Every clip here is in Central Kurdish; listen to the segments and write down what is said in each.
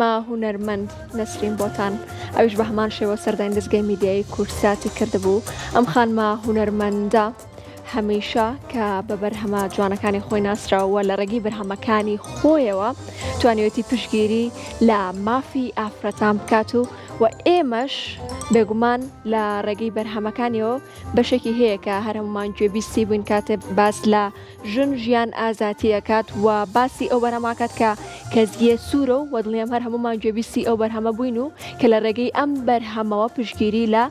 خانمە هونەرمەند نەسرین بۆتان ئەویش بە هەمان شێوە سەردانی دەستگای میدیایی کورساتی کردبوو. ئەم خانمە هونەرمەندە هەمیشە کە بە بەرهەمە جوانەکانی خۆی ناسراوە لە ڕێگەی بەرهەمەکانی خۆیەوە توانیوەتی پشتگیری لە مافی ئافرەتان بکات و ئێمەش بێگومان لە ڕێگەی بەرهەمەکانیەوە بەشێکی هەیە کە هەر هەمومان گوێبیستی بووین کاتێ باس لە ژن ژیان ئازاتیەکات و باسی ئەو بەرهەماکات کە کەزیە سوورە و وەدڵنیام هەر هەمومان گوێبیستی ئەو بەرهەمە بووین و کە لە ڕێگەی ئەم بەرهەمەوە پشتگیری لە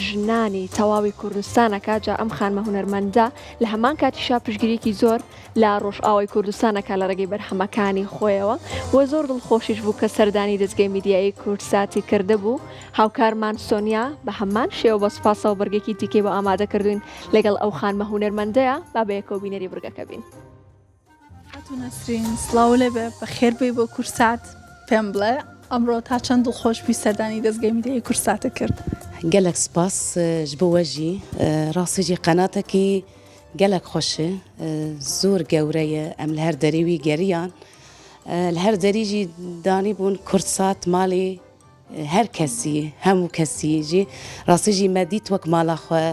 ژنانی تەواوی کوردستانەکە. جا ئەم خانمە هونەرمەندە لە هەمان کاتیشا پشتگیریکی زۆر لە ڕۆژئاوای کوردستانەکە لە ڕێگەی بەرهەمەکانی خۆیەوە و زۆر دڵخۆشیش بوو کە سەردانی دەستگای میدیایی کورساتی کردهبوو. هاوکارمان سۆنیا بە هەمان شێوە بە سوپاسەوە بەرگێکی دیکەی بۆ ئامادە کردوین لەگەڵ ئەو خانمە هونەرمەندەیە با بەیەکەوە بینەری بورگەکە بین. هاتوو نەسرین سڵاو لێبێ بەخێر بێ بۆ کورسات پێم بڵێ ئەمڕۆ تا چەند دڵخۆش بووی سەردانی دەستگای میدیایی کورساتە کرد. gelek spas ji bo we jî rastî jî qenatekî gelek xweş e zor gewre ye em li her derê wî geriyan li her derî jî danîbûn kursat malê her kesî hemû kesî jî rastî jî me dît wek mala xwe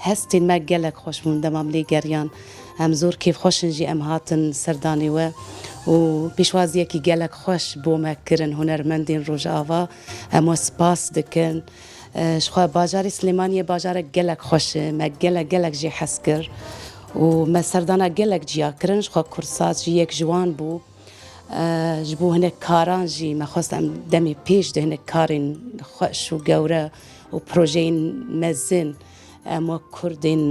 hestên me gelek xweş bûn demam lê geriyan em zor kêfxweşin jî em hatin serdanê we û pêşwaziyekî gelek xweş bo me kirin hunermendên Rojava em we spas dikin. Ji xwe bajarê Slêmaniyê bajarek gelek xweş e me gelek jê hez kir û me serdana gelek ciya kirin ji xwe kursat jî yek ji wan bû ji bo hinek karan jî me xwest em demê pêş di hinek karên xweş û gewre û projeyên mezin em wek Kurdên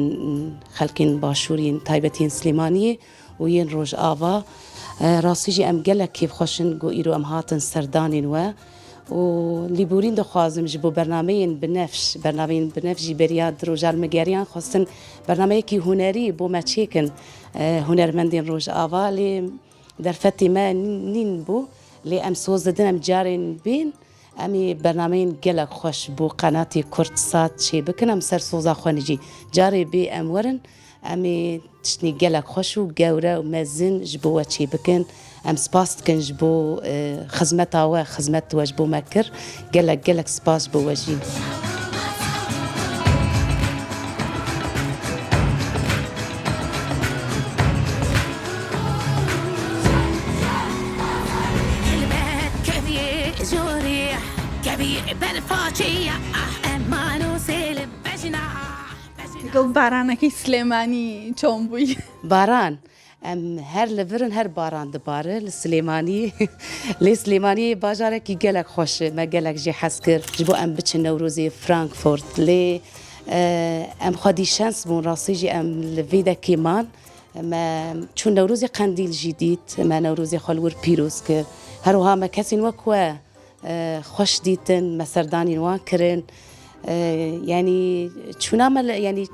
xelkên başûrîn taybetîn Slêmaniyê û yên Rojava rastî jî em gelek kêfxweşin got îro em hatin serdanên we û lîborîn dixwazim ji bo bernameyên binefş bernameyên binefş jî beriya di rojalmigeriyan xwestin bernameyekî hunerî bo me çêkin hunermendên Rojava lê derfetê me nîn bû lê em soz didin em carên bên em ê bernameyên gelek xweş bo qenatê Kurdsat çê bikin em ser soza xwe jî carê bê em werin em ê tiştî gelek xweş û gewre û mezin ji bo we çê bikin em spas dikin ji bo xizmeta we xizmet we ji bo me kir gelek spas ji bo we jî. گەڵ بارانەکەی سلێمانی چۆن بووی؟ باران em her li virin her baran dibare li Slêmaniyê lê Slêmaniyê bajarekî gelek xweş e me gelek jê hez kir ji bo em biçin Newrozê Frankfurt lê em xwedî şens bûn rastî jî em li vê de kêman me çûn Newrozê Qendîl jî dît me Newrozê xwe li wir pîroz kir herwiha me kesên wek we xweş dîtin me serdanên wan kirin yanî çûna me yanî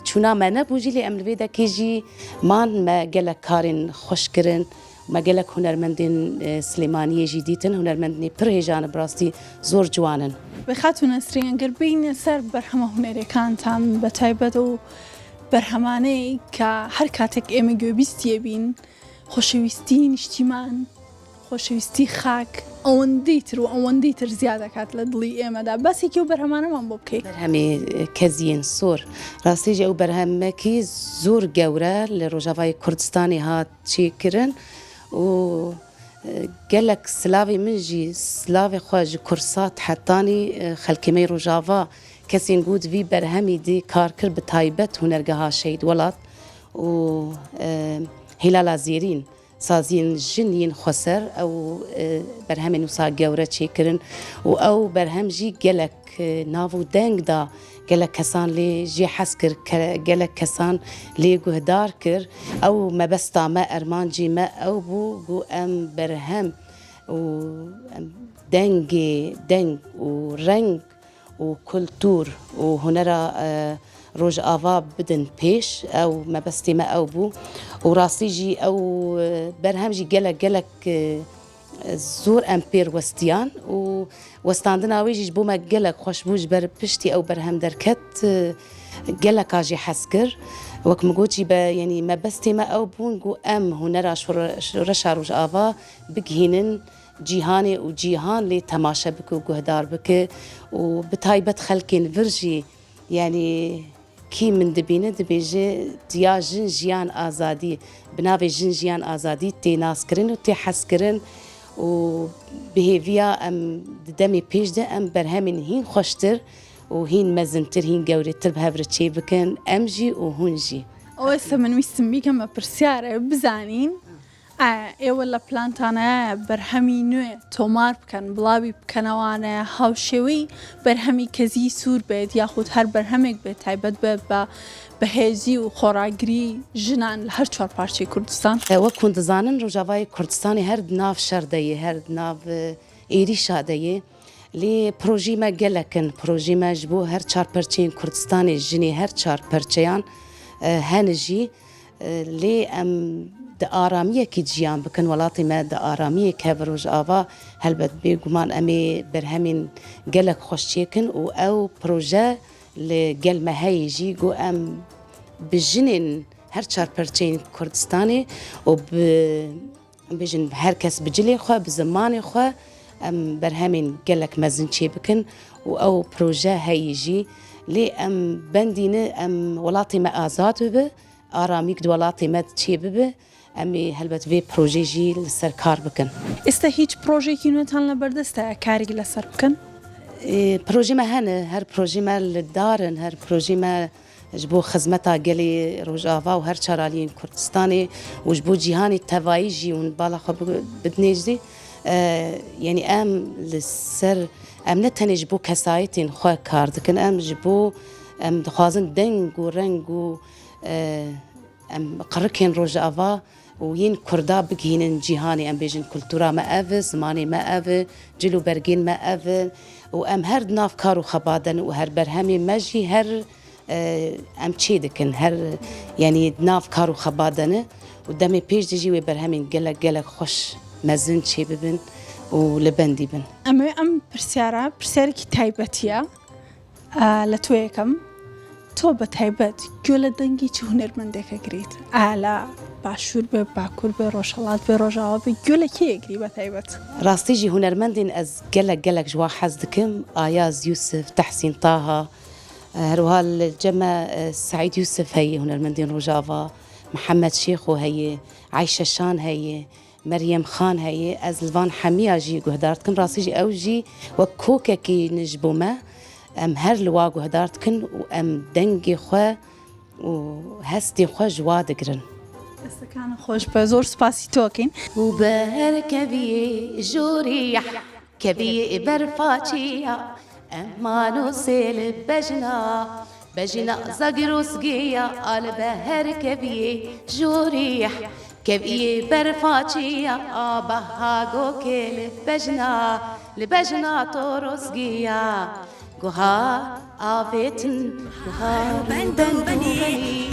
çûna me nebû jî lê em li vê dekê jî man me gelek karên xweş kirin me gelek hunermendên Slêmaniyê jî dîtin hunermendên pir hêjan bi rastî zor ciwan in. Wê xatû Nesrîn eger bîne ser berhema hunerêkantan bi taybet û berhemaneyê ka her katek ême gûbîstiye bîn xoşewîstî niştîman خۆشەویستی خاک ئەوەندەی تر و ئەوەندەی تر زیاد دەکات لە دڵی ئێمەدا بەسێکی و بەرهەمانەمان بۆ بکەیت هەمێ کەزیین سۆر ڕاستیژە ئەو بەرهەمەکی زۆر گەورە لە ڕۆژاوای کوردستانی هات چێکردن و gelek silavê min jî silavê xwe ji kursat hettanî xelkêmey Rojava kesên got vî berhemî dê kar kir bi taybet hunergeha Şehîd Welat û Hilala Zêrîn saziyên jin yên xweser ew berhemên wisa gewre çêkirin û ew berhem jî gelek nav û deng da gelek kesan lê jê hez kir gelek kesan lê guhdar kir ew mebesta me ermancî me ew bû got em berhem û dengê deng û reng û kultûr û hunera Rojava bidin pêş ew mebestê me ew bû û rastî jî ew berhem jî gelek zor em pêr westiyan û westandina wê jî ji bo me gelek xweş bû ji ber piştî ew berhem derket geleka jî hez kir wek min got jî be yanî mebestê me ew bûn got em hunera reşa Rojava bigihînin جیهانی و جیهان لی تماشا بک و گهدار بک و بتایبت خلکین ورژی یعنی کی من دبینه دبیجه دیا جن جیان آزادی بناوی جن جیان آزادی تی ناس کرن و تی حس کرن و بهیویا ام دمی پیش ده ام برهمین هین خوشتر و هین مزنتر هین گورتر بهفر چی بکن ام جی و هون جی ئەوەستا من ویستم بیکەمە پرسیارە بزانین ئێوە لە پلانتانە بەرهەمی نوێ تۆمار بکەن بڵاوی بکەنەوانە هاوشێوەی بەرهەمی کەزی سوور بێت یاخود هەر بەرهەمێک بێت تایبەت بێت بە بەهێزی و خۆراگری ژنان لە هەر چوار پارچەی کوردستان وەکو دەزانن ڕۆژاوای کوردستانی هەر ناو شەردەیە هەر ناو ئێریشا دەیە لێ پرۆژیمە گەلەکن پرۆژیمەش بۆ هەر چارپەرچەین کوردستانی ژنی هەر چارپەرچەیان هەنژی لێ ئەم د ئارامiyekî جیان bikin welatê me di aramiyek hev rojava helbet bêguman em ê berhemên gelek xweş çêkin û ew proje li gel me heyê jî got em bi jinên her çarperçeyên Kurdistanê û bêjin her kes bi cilê xwe bi zimanê xwe em berhemên gelek mezin çê bikin û ew proje heyê jî lê em bendîne em welatê me azad bibe aramîk di welatê me çê bibe em ê helbet vê projê jî li ser kar bikin. ئێستا هیچ پرۆژێکی نوێتان لە بەردەستە کارێکی لەسەر بکەن؟ پرۆژê me hene her projê me li darin her projê me ji bo xizmeta gelê Rojava û her çaraliyên Kurdistanê û ji bo cîhanê tevayî jî hûn bala xwe bidnêjî yani em li ser em ne tenê ji bo kesayetên xwe kar dikin em ji bo em dixwazin deng û reng û em qirikên Rojava û yên Kurda bigihînin cîhanê em bêjin kultura me ev e zimanê me ev e cil û bergên me ev e û em her di nav kar û xebaden û her berhemê me jî her em çê dikin her yanî di nav kar û xebadenê û demê pêş de jî wê berhemên gelek gelek xweş mezin çê bibin û li bendî bin. ئەمەوێ ئەم پرسیارە پرسیارێکی تایبەتیە لە تۆ یەکەم تۆ بە تایبەت گوێ لە دەنگی چ هونەرمەندێکە گریت ئالە باشوور بێ باکوور بێ ڕۆژهەڵات بێ ڕۆژاوا بێ گوێ لە کێ یەگری بە تایبەت ڕاستی jî هونەرمەندên ez gelek gelek ji wan hez dikim Ayaz Yusuf Tehsîn Taha herwiha li ceme Saîd Yusuf heye هونەرمەندên Rojava Mihemed Şêxo heye Ayşe Şan heye Meryem Xan heye ez li van hemiya jî guhdar dikim rastî jî ew jî wek kokekî ne ji bo me em her li wa guhdar dikin û em dengê xwe û hestê xwe ji wa digirin. دەستەکانە خۆش بە زۆر سپاسی تۆکەین و بەرکەویێ ژووریە کەویێ بەرفاچیە ئەمان و سێل بەژنا زەگرۆسگیە ئال بەهەرکەویێ ژووریە کەویێ بەرفاچیە ئابەهاگۆکێ لە بەژنا تۆڕۆسگیە گوها ئاوێتن گوها بەندەنی